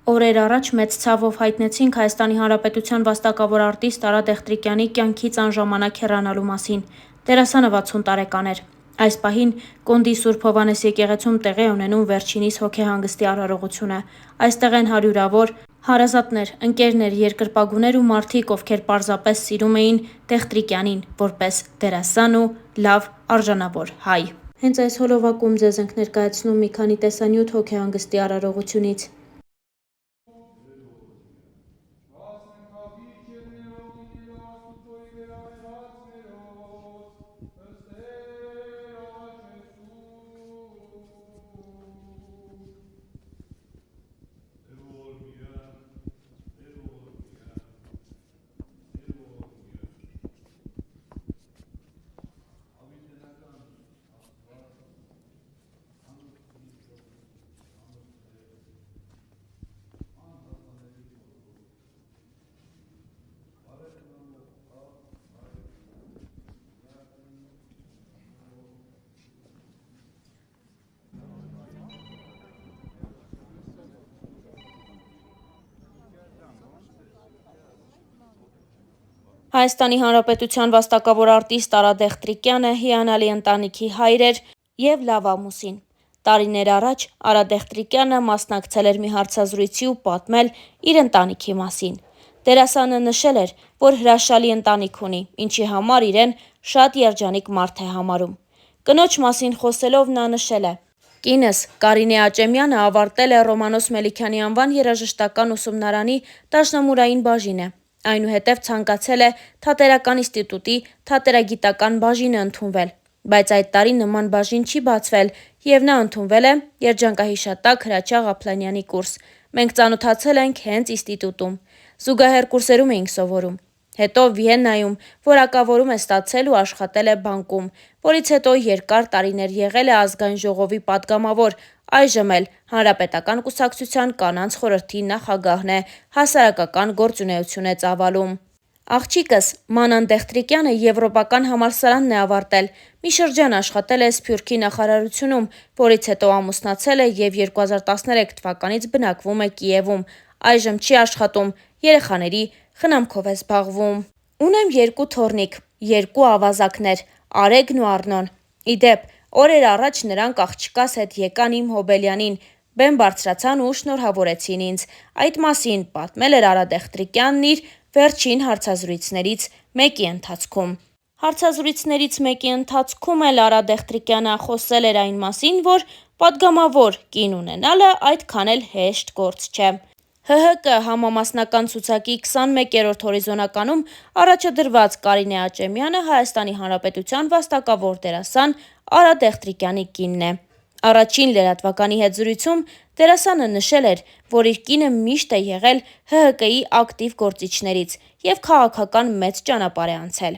Օրեր առաջ մեծ ցավով հայտնեցինք Հայաստանի Հանրապետության վաստակավոր արտիստ Արա Դեղտրիկյանի կյանքից անժամանակ հեռանալու մասին։ Դերասանը 60 տարեկան էր։ Այս պահին Կոնդի Սուրբ Հովհաննես եկեղեցում տեղի է ունենում վերջինիս հոգեհանգստի արարողությունը։ Այստեղ են հարյուրավոր հարազատներ, ընկերներ, երկրպագուներ ու մարդիկ, ովքեր պարզապես սիրում էին Դեղտրիկյանին որպես դերասան ու լավ արժանավոր հայ։ Հենց այս հոլովակում ձեզ ենք ներկայացնում մի քանի տեսանյութ հոգեհանգստի արարողությունից։ Հայաստանի Հանրապետության վաստակավոր արտիստ Արա Դեղտրիկյանը հիանալի ընտանիքի հայր էր և լավ ամուսին։ Տարիներ առաջ Արա Դեղտրիկյանը մասնակցել էր մի հարցազրույցի ու պատմել իր ընտանիքի մասին։ Դերասանը նշել էր, որ հրաշալի ընտանիք ունի, ինչի համար իրեն շատ երջանիկ մարդ է համարում։ Կնոջ մասին խոսելով նա նշել է. «Կինս Կարինե Աճեմյանը ավարտել է Ռոմանոս Մելիքյանի անվան երաժշտական ուսումնարանի դաշնամուրային բաժինը, այնուհետև ցանկացել է Թատերական ինստիտուտի թատերագիտական բաժինը ընդունվել, բայց այդ տարի նման բաժին չի բացվել և նա ընդունվել է երջանկահիշատակ Հրաչյա Ղափլանյանի կուրս։ Մենք ծանոթացել ենք հենց ինստիտուտում, զուգահեռ կուրսերում էինք սովորում։ Հետո Վիեննայում որակավորում է ստացել ու աշխատել է բանկում, որից հետո երկար տարիներ եղել է Ազգային ժողովի պատգամավոր, այժմ էլ Հանրապետական կուսակցության կանանց խորհրդի նախագահն է, հասարակական գործունեություն է ծավալում։ Աղջիկս Մանան Դեղտրիկյանը եվրոպական համալսարանն է ավարտել, մի շրջան աշխատել է Սփյուռքի նախարարությունում, որից հետո ամուսնացել է և 2013 թվականից բնակվում է Կիևում, այժմ չի աշխատում, երեխաների խնամքով է զբաղվում։ Ունեմ 2 թոռնիկ, 2 ավազակներ՝ Արեգն ու Առնոն։ Ի դեպ, օրեր առաջ նրանք աղջկաս հետ եկան իմ հոբելյանին, բեմ բարձրացան ու շնորհավորեցին ինձ։ Այդ մասին պատմել էր Արա Դեղտրիկյանն իր վերջին հարցազրույցներից մեկի ընթացքում։ Հարցազրույցներից մեկի ընթացքում էլ Արա Դեղտրիկյանը խոսել էր այն մասին, որ պատգամավոր կին ունենալը այդքան էլ հեշտ գործ չէ։ ՀՀԿ համամասնական ցուցակի 21-րդ հորիզոնականում առաջադրված Կարինե Աճեմյանը Հայաստանի Հանրապետության վաստակավոր դերասան Արա Դեղտրիկյանի կինն է։ Առաջին լրատվականի հետ զրույցում դերասանը նշել էր, որ իր կինը միշտ է եղել ՀՀԿ-ի ակտիվ գործիչներից և քաղաքական մեծ ճանապարհ է անցել։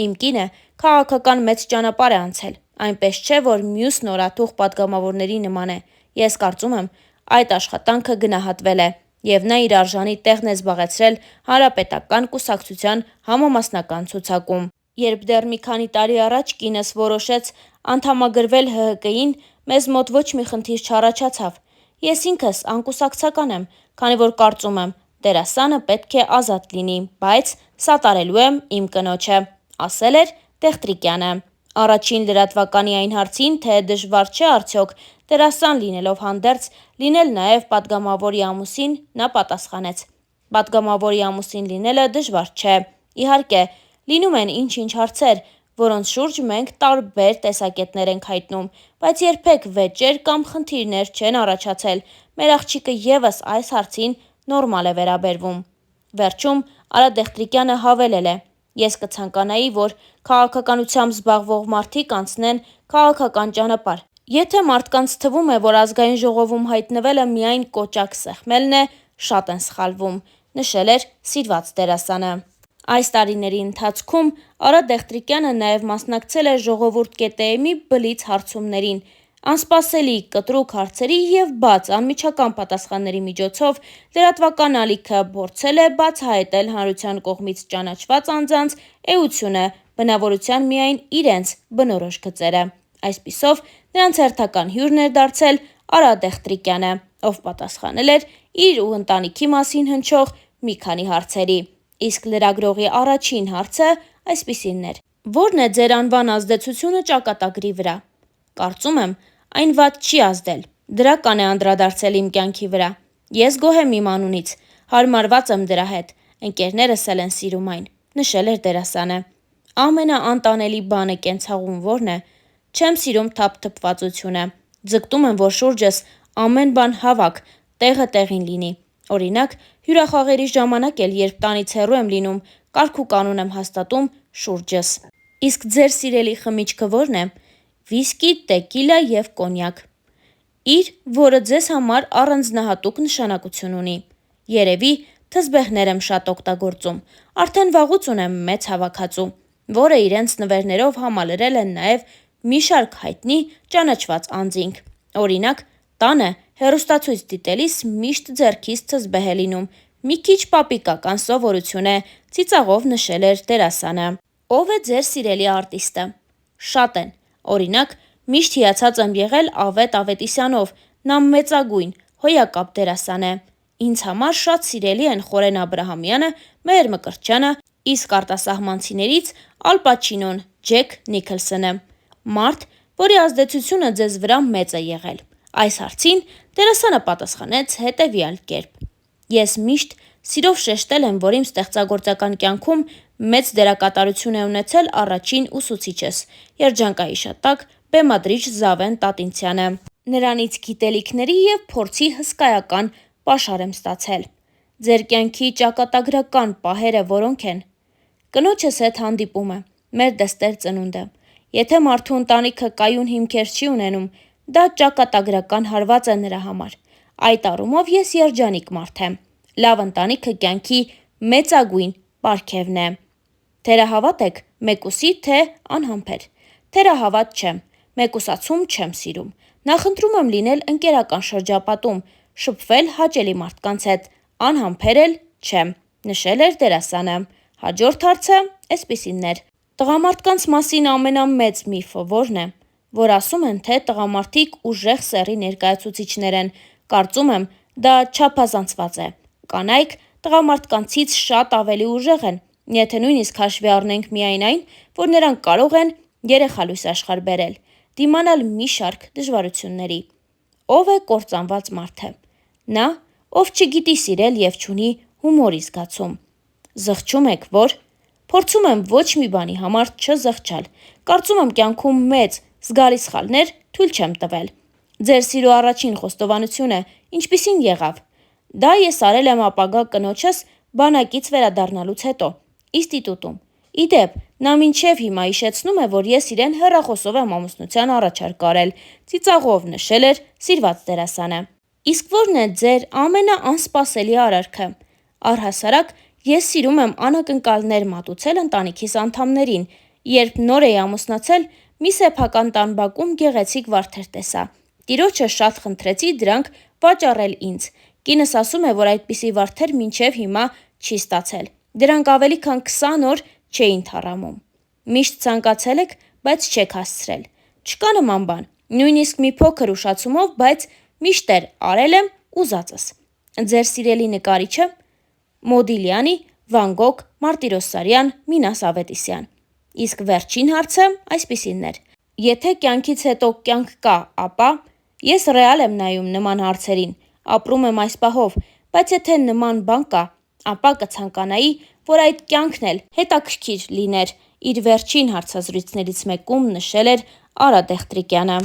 Իմ կինը քաղաքական մեծ ճանապարհ է անցել, այնպես չէ, որ մյուս նորաթուխ պատգամավորների նման է։ Ես կարծում եմ, այդ աշխատանքը գնահատվել է, և նա իր արժանի տեղն է զբաղեցրել Հանրապետական կուսակցության համամասնական ցուցակում։ Երբ դեռ մի քանի տարի առաջ կինս որոշեց անդամագրվել ՀՀԿ-ին, մեզ մոտ ոչ մի խնդիր չառաջացավ։ Ես ինքս անկուսակցական եմ, քանի որ կարծում եմ՝ դերասանը պետք է ազատ լինի, բայց սատարելու եմ իմ կնոջը, ասել էր Դեղտրիկյանը։ Առաջին լրատվականի այն հարցին, թե դժվար չէ արդյոք դերասան լինելով հանդերձ լինել նաև պատգամավորի ամուսին, նա պատասխանեց. «Պատգամավորի ամուսին լինելը դժվար չէ։ Իհարկե, լինում են ինչ-ինչ հարցեր, որոնց շուրջ մենք տարբեր տեսակետներ ենք հայտնում, բայց երբեք վեճեր կամ խնդիրներ չեն առաջացել։ Մեր աղջիկը ևս այս հարցին նորմալ է վերաբերվում»։ Վերջում Արա Դեղտրիկյանը հավելել է. «Ես կցանկանայի, որ քաղաքականությամբ զբաղվող մարդիկ անցնեն քաղաքական ճանապարհ։ Եթե մարդկանց թվում է, որ Ազգային ժողովում հայտնվելը միայն կոճակ սեղմելն է, շատ են սխալվում», նշել էր սիրված դերասանը։ Այս տարիների ընթացքում Արա Դեղտրիկյանը նաև մասնակցել է Ժողովուրդ.am-ի բլից հարցումներին։ Անսպասելի, կտրուկ հարցերի և բաց, անմիջական պատասխանների միջոցով լրատվական ալիքը փորձել է բացահայտել հանրության կողմից ճանաչված անձանց էությունը, բնավորության միայն իրենց բնորոշ գծերը։ Այսպիսով, նրանց հերթական հյուրն էր դարձել Արա Դեղտրիկյանը։ ով պատասխանել էր իր ու ընտանիքի մասին հնչող մի քանի հարցերի։ Իսկ լրագրողի առաջին հարցը այսպիսինն էր. «Ո՞րն է ձեր անվան ազդեցությունը ճակատագրի վրա»։ «Կարծում եմ, այն վատ չի ազդել, դրական է անդրադարձել իմ կյանքի վրա։ Ես գոհ եմ իմ անունից, հարմարված եմ դրա հետ, ընկերներս էլ են սիրում այն», նշել էր դերասանը։ «Ամենաանտանելի բանը կենցաղում ո՞րն է։ Չեմ սիրում թափթփվածությունը։ Ձգտում եմ, որ շուրջս ամեն բան հավաք, տեղը տեղին լինի։ Օրինակ, հյուրախաղերի ժամանակ էլ, երբ տանից հեռու եմ լինում, կարգ ու կանոն եմ հաստատում շուրջս»։ Իսկ ձեր սիրելի խմիչքը ո՞րն է։ «Վիսկի, տեկիլա և կոնյակ»։ Իր, որը ձեզ համար առանձնահատուկ նշանակություն ունի։ «Երևի թզբեղներ եմ շատ օգտագործում, արդեն վաղուց ունեմ մեծ հավաքածու», որը իրենց նվերներով համալրել են նաև մի շարք հայտնի ճանաչված անձինք։ Օրինակ, տանը հեռուստացույց դիտելիս միշտ ձեռքիս թզբեհ է լինում, մի քիչ պապիկական սովորություն է, ծիծաղով նշել էր դերասանը։ Ո՞վ է ձեր սիրելի արտիստը։ Շատ են։ Օրինակ, միշտ հիացած եմ եղել Ավետ Ավետիսյանով, նա մեծագույն, հոյակապ դերասան է։ Ինձ համար շատ սիրելի են Խորեն Աբրահամյանը, Մհեր Մկրտչյանը, իսկ արտասահմանցիներից Ալ Պաչինոն, Ջեք Նիքլսոնը։ Մարդ, որի ազդեցությունը ձեզ վրա մեծ է եղել։ Այս հարցին դերասանը պատասխանեց հետևյալ կերպ. «Ես միշտ սիրով շեշտել եմ, որ իմ ստեղծագործական կյանքում մեծ դերակատարություն է ունեցել առաջին ուսուցիչս, երջանկահիշատակ բեմադրիչ Զավեն Տատինցյանը։ Նրանից գիտելիքների և փորձի հսկայական պաշար եմ ստացել։ Ձեր կյանքի ճակատագրական պահերը որոնք են։ Կնոջս հետ հանդիպումը, մեր դստեր ծնունդը։ Եթե մարդու ընտանիքը կայուն հիմքեր չի ունենում, դա ճակատագրական հարված է նրա համար։ Այդ առումով ես երջանիկ մարդ եմ։ Լավ ընտանիքը կյանքի մեծագույն պարգևն է։ Թերահավատ եք, մեկուսի, թե անհամբեր։ Թերահավատ չեմ, մեկուսացում չեմ սիրում։ Նախընտրում եմ լինել ընկերական շրջապատում, շփվել հաճելի մարդկանց հետ, անհամբեր էլ չեմ», նշել էր դերասանը։ Հաջորդ հարցը այսպիսինն էր. «Տղամարդկանց մասին ամենամեծ միֆը ո՞րն է։ Որ ասում են, թե տղամարդիկ ուժեղ սեռի ներկայացուցիչներ են, կարծում եմ, դա չափազանցված է։ Կանայք տղամարդկանցից շատ ավելի ուժեղ են, եթե նույնիսկ հաշվի առնենք միայն այն, որ նրանք կարող են երեխա լույս աշխարհ բերել, դիմանալ մի շարք դժվարությունների։ Ո՞վ է կործանված մարդը։ Նա, ով չգիտի սիրել և չունի հումորի զգացում։ Զղջում եք, որ։ Փորձում եմ ոչ մի բանի համար չզղջալ։ Կարծում եմ կյանքում մեծ, զգալի սխալներ թույլ չեմ տվել։ Ձեր սիրո առաջին խոստովանությունը ինչպիսին եղավ։ Դա ես արել եմ ապագա կնոջս բանակից վերադառնալուց հետո, ինստիտուտում։ Ի դեպ, նա մինչև հիմա հիշեցնում է, որ ես իրեն հեռախոսով եմ ամուսնության առաջարկ արել, ծիծաղով նշել էր սիրված դերասանը։ Իսկ ո՞րն է ձեր ամենաանսպասելի արարքը։ Առհասարակ, ես սիրում եմ անակնկալներ մատուցել ընտանիքիս անդամներին։ Երբ նոր էի ամուսնացել, մի սեփական տան բակում գեղեցիկ վարդեր տեսա։ Տիրոջը շատ խնդրեցի դրանք վաճառել ինձ։ Կինս ասում է, որ այդպիսի վարդեր մինչև հիմա չի ստացել։ Դրանք ավելի քան 20 օր չէին թառամում։ Միշտ ցանկացել եք, բայց չեք հասցրել։ Չկա նման բան։ Նույնիսկ մի փոքր ուշացումով, բայց միշտեր արել եմ ուզածս։ Ձեր սիրելի նկարիչը։ Մոդիլյանի, Վան Գոգ, Մարտիրոսարյան, Մինաս Ավետիսյան։ Իսկ վերջին հարցը այսպիսինն էր. Եթե կյանքից հետո կյանք կա, ապա ես ռեալ եմ նայում նման հարցերին, ապրում եմ այս պահով, բայց եթե նման բան կա, ապա կցանկանայի, որ այդ կյանքն էլ հետաքրքիր լիներ, իր վերջին հարցազրույցներից մեկում նշել էր Արա Դեղտրիկյանը։